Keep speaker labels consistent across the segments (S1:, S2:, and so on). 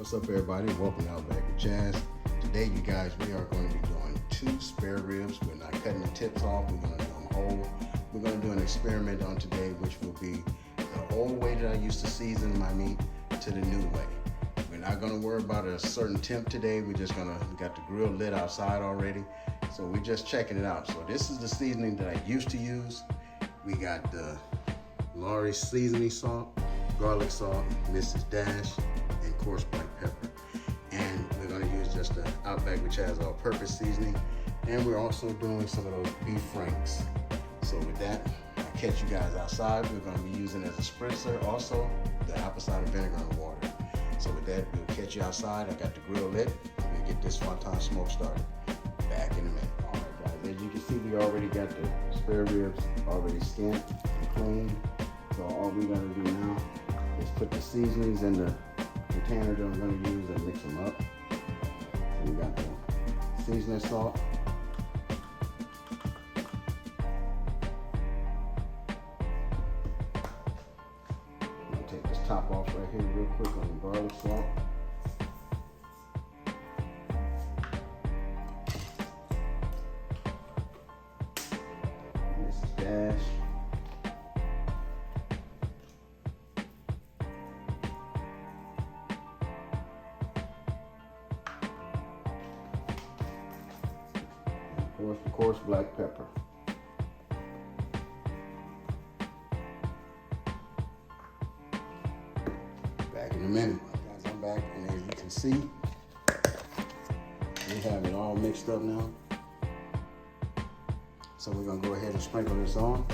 S1: What's up, everybody? Welcome to Outback with Chaz. Today, you guys, we are going to be doing 2 spare ribs. We're not cutting the tips off. We're going to do them whole. We're going to do an experiment on today, which will be the old way that I used to season my meat to the new way. We're not going to worry about a certain temp today. We got the grill lit outside already. So we're just checking it out. So this is the seasoning that I used to use. We got the Lawry seasoning salt, garlic salt, Mrs. Dash, and coarse black pepper. And we're gonna use just the Outback with Chaz all-purpose seasoning. And we're also doing some of those beef franks. So with that, I'll catch you guys outside. We're gonna be using as a spritzer also the apple cider vinegar and water. So with that, we'll catch you outside. I got the grill lit. We'll get this wonton smoke started. Back in a minute. All right, guys, as you can see, we already got the spare ribs already skinned and cleaned. So all we're gonna do now is put the seasonings in the container that I'm gonna use and mix them up. So we got the seasoning salt. I'm gonna take this top off right here real quick on the garlic salt. Mrs. Dash. Of course, black pepper. Back in a minute. Guys, I'm back, and as you can see, we have it all mixed up now. So we're gonna go ahead and sprinkle this on.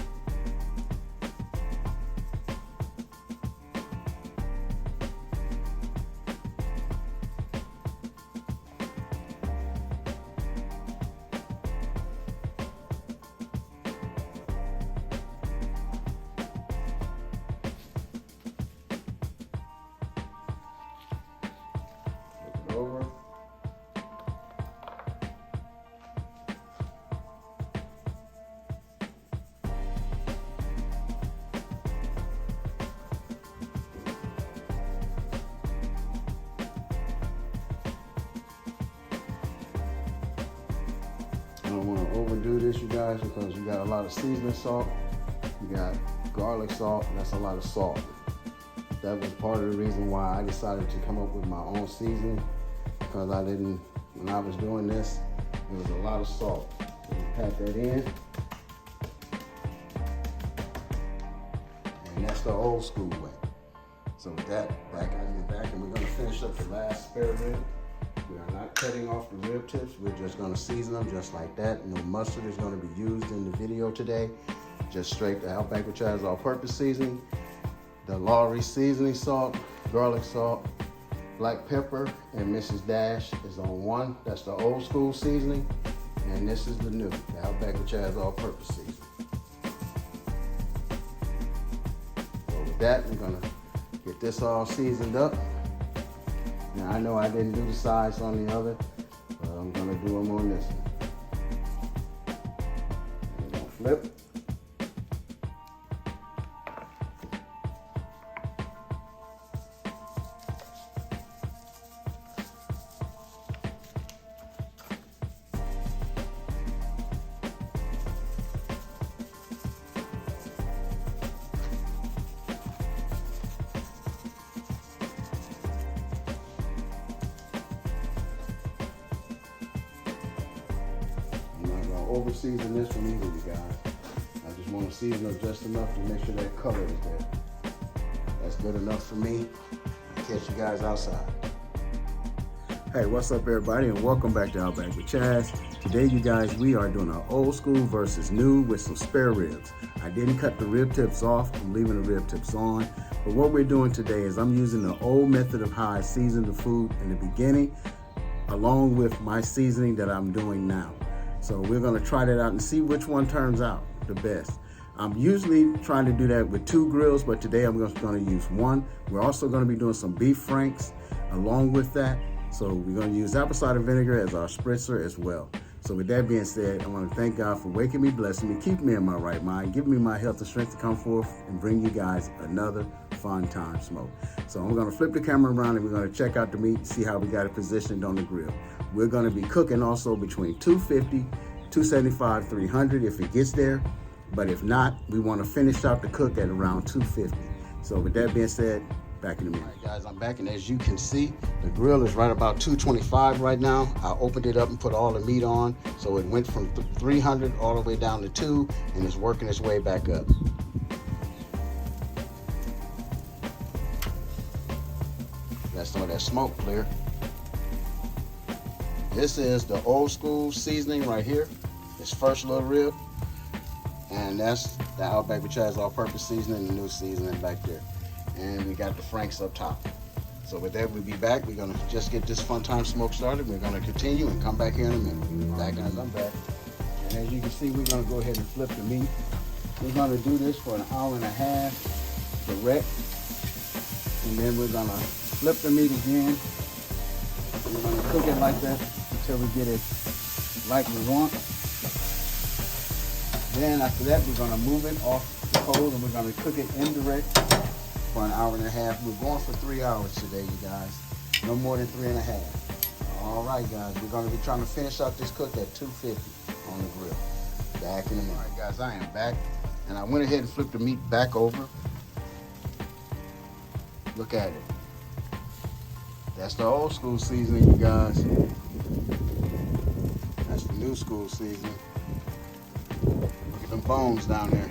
S1: Over. I don't want to overdo this, you guys, because you got a lot of seasoning salt, you got garlic salt, and that's a lot of salt. That was part of the reason why I decided to come up with my own seasoning, because when I was doing this, there was a lot of salt. So you pat that in. And that's the old school way. So with that, back and we're gonna finish up the last spare rib. We are not cutting off the rib tips. We're just gonna season them just like that. No mustard is gonna be used in the video today. Just straight the Outback with Chaz all-purpose seasoning. The Lawry seasoning salt, garlic salt, black pepper, and Mrs. Dash is on one. That's the old school seasoning. And this is the new, the Outback with Chaz all-purpose seasoning. So with that, we're gonna get this all seasoned up. Now I know I didn't do the sides on the other, but I'm gonna do them on this one. We're gonna flip. Over season this one either, you guys. I just want to season it just enough to make sure that color is there. That's good enough for me. I'll catch you guys outside. Hey, what's up, everybody, and welcome back to Outback with Chaz. Today, you guys, we are doing an old school versus new with some spare ribs. I didn't cut the rib tips off. I'm leaving the rib tips on. But what we're doing today is I'm using the old method of how I seasoned the food in the beginning, along with my seasoning that I'm doing now. So we're gonna try that out and see which one turns out the best. I'm usually trying to do that with 2 grills, but today I'm just gonna use 1. We're also gonna be doing some beef franks along with that. So we're gonna use apple cider vinegar as our spritzer as well. So with that being said, I want to thank God for waking me, blessing me, keeping me in my right mind, giving me my health and strength to come forth and bring you guys another fun time smoke. So I'm gonna flip the camera around and we're gonna check out the meat, see how we got it positioned on the grill. We're gonna be cooking also between 250, 275, 300 if it gets there. But if not, we wanna finish out the cook at around 250. So with that being said, back in a minute. All right, guys, I'm back, and as you can see, the grill is right about 225 right now. I opened it up and put all the meat on, so it went from 300 all the way down to 2, and it's working its way back up. Got some of that smoke clear. This is the old school seasoning right here. This first little rib, and that's the Outback Bachelor's all-purpose seasoning, the new seasoning back there. And we got the Franks up top. So with that, we'll be back. We're gonna just get this fun time smoke started. We're gonna continue and come back here in a minute. Back as I'm back. And as you can see, we're gonna go ahead and flip the meat. We're gonna do this for an hour and a half direct. And then we're gonna flip the meat again. We're gonna cook it like that until we get it like we want. Then after that, we're gonna move it off the coals and we're gonna cook it indirect for an hour and a half. We're going for 3 hours today, you guys. No more than 3.5. All right, guys, we're gonna be trying to finish out this cook at 250 on the grill. Back in a minute. All right, guys, I am back. And I went ahead and flipped the meat back over. Look at it. That's the old school seasoning, you guys. That's the new school seasoning. Look at them bones down there.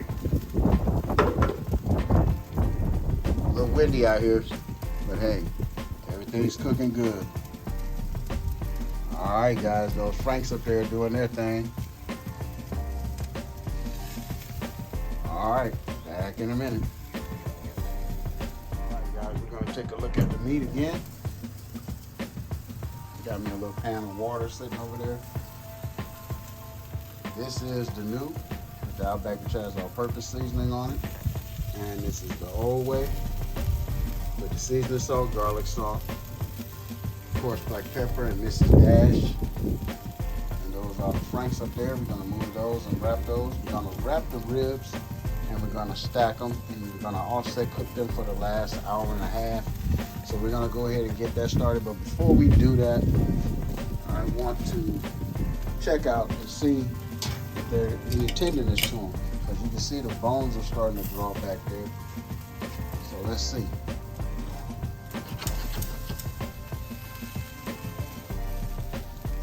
S1: A little windy out here, but hey, everything's cooking good. All right, guys, those Franks up there doing their thing. All right, back in a minute. All right, guys, we're gonna take a look at the meat again. Got me a little pan of water sitting over there. This is the new, with the Outback Bachelor's all-purpose seasoning on it. And this is the old way, with the seasoning salt, garlic salt, of course black pepper and Mrs. Dash. And those are the Franks up there. We're gonna move those and wrap those. We're gonna wrap the ribs and we're gonna stack them and we're gonna offset cook them for the last hour and a half. So we're gonna go ahead and get that started. But before we do that, I want to check out and see if there's any tenderness to them. Because you can see the bones are starting to draw back there. So let's see.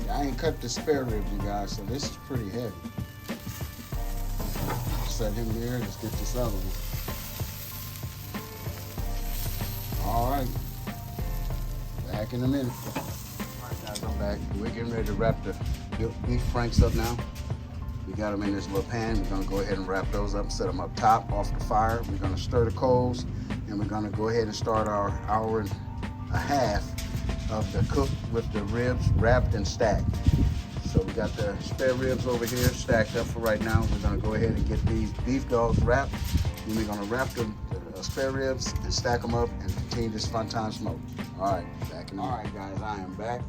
S1: I ain't cut the spare ribs, you guys, so this is pretty heavy. Set him there, let's get this other one. All right, back in a minute. All right, guys, I'm back. We're getting ready to wrap the beef Franks up now. We got them in this little pan. We're gonna go ahead and wrap those up, set them up top off the fire. We're gonna stir the coals, and we're gonna go ahead and start our hour and a half of the cook with the ribs wrapped and stacked. So we got the spare ribs over here stacked up for right now. We're gonna go ahead and get these beef dogs wrapped. Then we're gonna wrap the spare ribs and stack them up and continue this fun time smoke. All right, back in. All right, guys, I am back.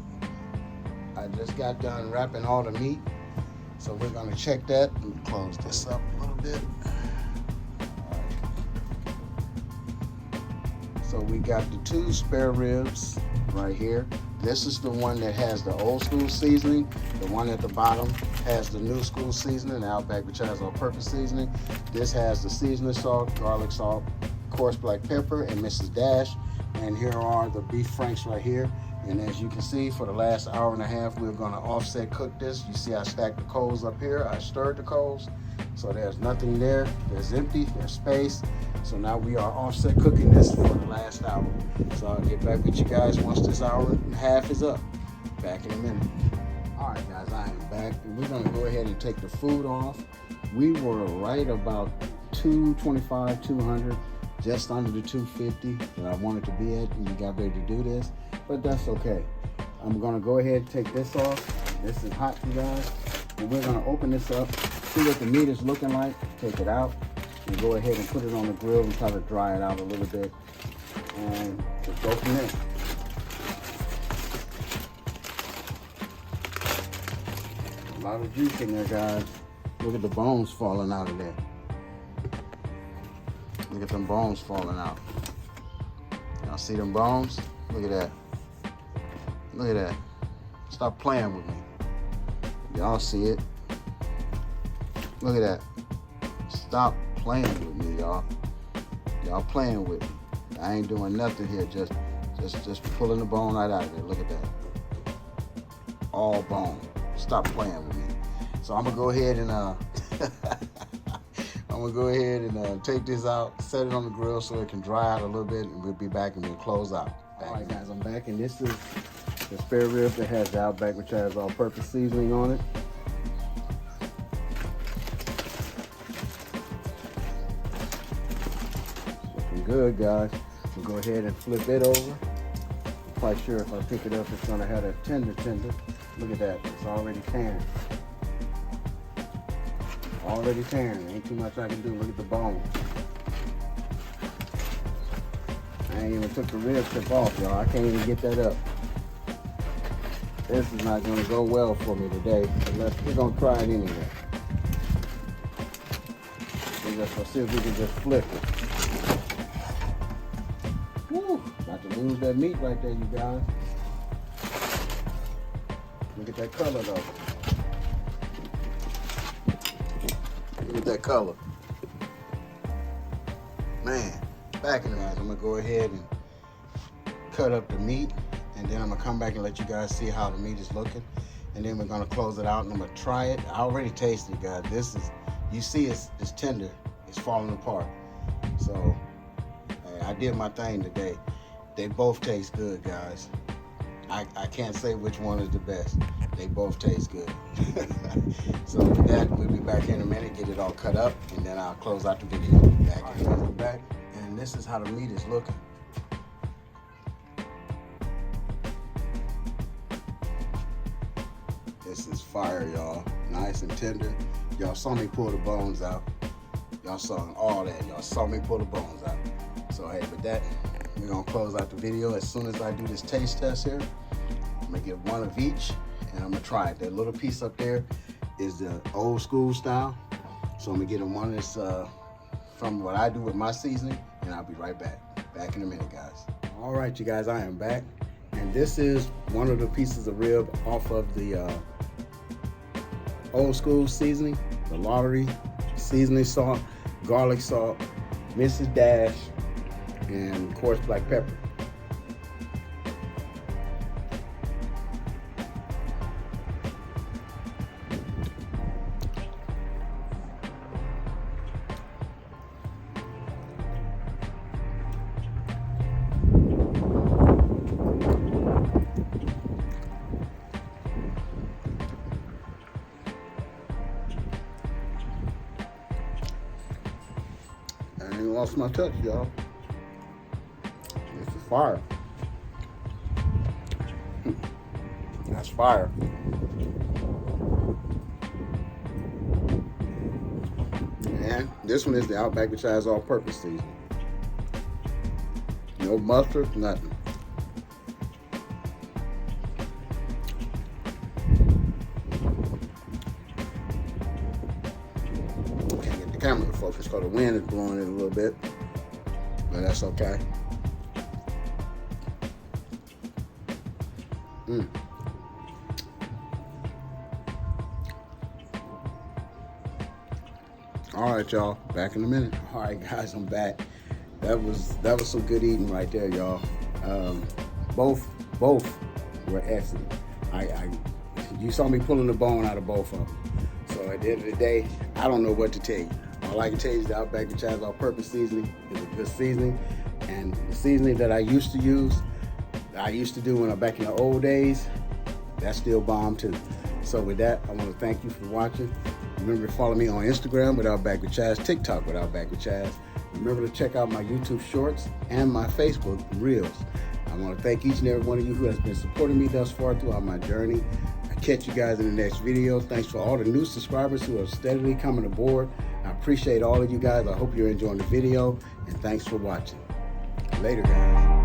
S1: I just got done wrapping all the meat. So we're gonna check that. Let me close this up a little bit. All right. So we got the 2 spare ribs right here. This is the one that has the old school seasoning. The one at the bottom has the new school seasoning, the Outback Bachelor's all-purpose seasoning. This has the seasoning salt, garlic salt, coarse black pepper, and Mrs. Dash. And here are the beef Franks right here. And as you can see, for the last hour and a half, we're gonna offset cook this. You see I stacked the coals up here. I stirred the coals. So there's nothing there. There's empty, there's space. So now we are offset cooking this for the last hour. So I'll get back with you guys once this hour and a half is up. Back in a minute. All right, guys, I am back. We're gonna go ahead and take the food off. We were right about 225, 200, just under the 250 that I wanted to be at when we got ready to do this, but that's okay. I'm gonna go ahead and take this off. This is hot, you guys. And we're gonna open this up, see what the meat is looking like, take it out, and go ahead and put it on the grill and try to dry it out a little bit. And just go from there. A lot of juice in there, guys. Look at the bones falling out of there. Look at them bones falling out. Y'all see them bones? Look at that. Look at that. Stop playing with me. Y'all see it? Look at that. Stop playing with me, y'all. Y'all playing with me. I ain't doing nothing here. Just pulling the bone right out of there. Look at that. All bone. Stop playing with me. So I'm gonna go ahead and take this out, set it on the grill so it can dry out a little bit, and we'll be back and we'll close out. All right, guys, I'm back, and this is the spare rib that has the Outback with Chaz all-purpose seasoning on it. Looking good, guys. We'll go ahead and flip it over. I'm quite sure if I pick it up, it's gonna have that tender. Look at that, it's already tanned. Already tanned, ain't too much I can do. Look at the bone. I ain't even took the rib tip off, y'all. I can't even get that up. This is not gonna go well for me today, but we're gonna try it anyway. Let's see if we can just flip it. Woo! About to lose that meat right there, you guys. Look at that color though. Look at that color. Man, back in the guys, I'm gonna go ahead and cut up the meat, and then I'm gonna come back and let you guys see how the meat is looking, and then we're gonna close it out and I'm gonna try it. I already tasted it, guys. This is, you see it's tender, it's falling apart. So I did my thing today. They both taste good, guys. I can't say which one is the best. They both taste good. So with that, we'll be back in a minute, get it all cut up, and then I'll close out the video. Back, and this is how the meat is looking. This is fire, y'all. Nice and tender. Y'all saw me pull the bones out. Y'all saw all that. Y'all saw me pull the bones out. So hey, with that, we're gonna close out the video. As soon as I do this taste test here, I'm gonna get one of each, and I'm gonna try it. That little piece up there is the old school style. So I'm gonna get them one that's from what I do with my seasoning, and I'll be right back. Back in a minute, guys. All right, you guys, I am back. And this is one of the pieces of rib off of the old school seasoning, the Lawry seasoning salt, garlic salt, Mrs. Dash, and of course black pepper. I ain't lost my touch, y'all. This is fire. That's fire. And this one is the Outback with Chaz all-purpose seasoning. No mustard, nothing. Can't get the camera to focus because the wind is blowing it a little bit, but that's okay. All right, y'all, back in a minute. All right, guys, I'm back. That was some good eating right there, y'all. Both were excellent. You saw me pulling the bone out of both of them. So at the end of the day, I don't know what to tell you. All I can tell you is the Outback with Chaz all-purpose seasoning is a good seasoning, and the seasoning that I used to use, I used to do when I'm back in the old days, that's still bomb too. So with that, I want to thank you for watching. Remember to follow me on Instagram with Outback with Chaz, TikTok with Outback with Chaz. Remember to check out my YouTube shorts and my Facebook Reels. I want to thank each and every one of you who has been supporting me thus far throughout my journey. I'll catch you guys in the next video. Thanks for all the new subscribers who are steadily coming aboard. I appreciate all of you guys. I hope you're enjoying the video, and thanks for watching. Later, guys.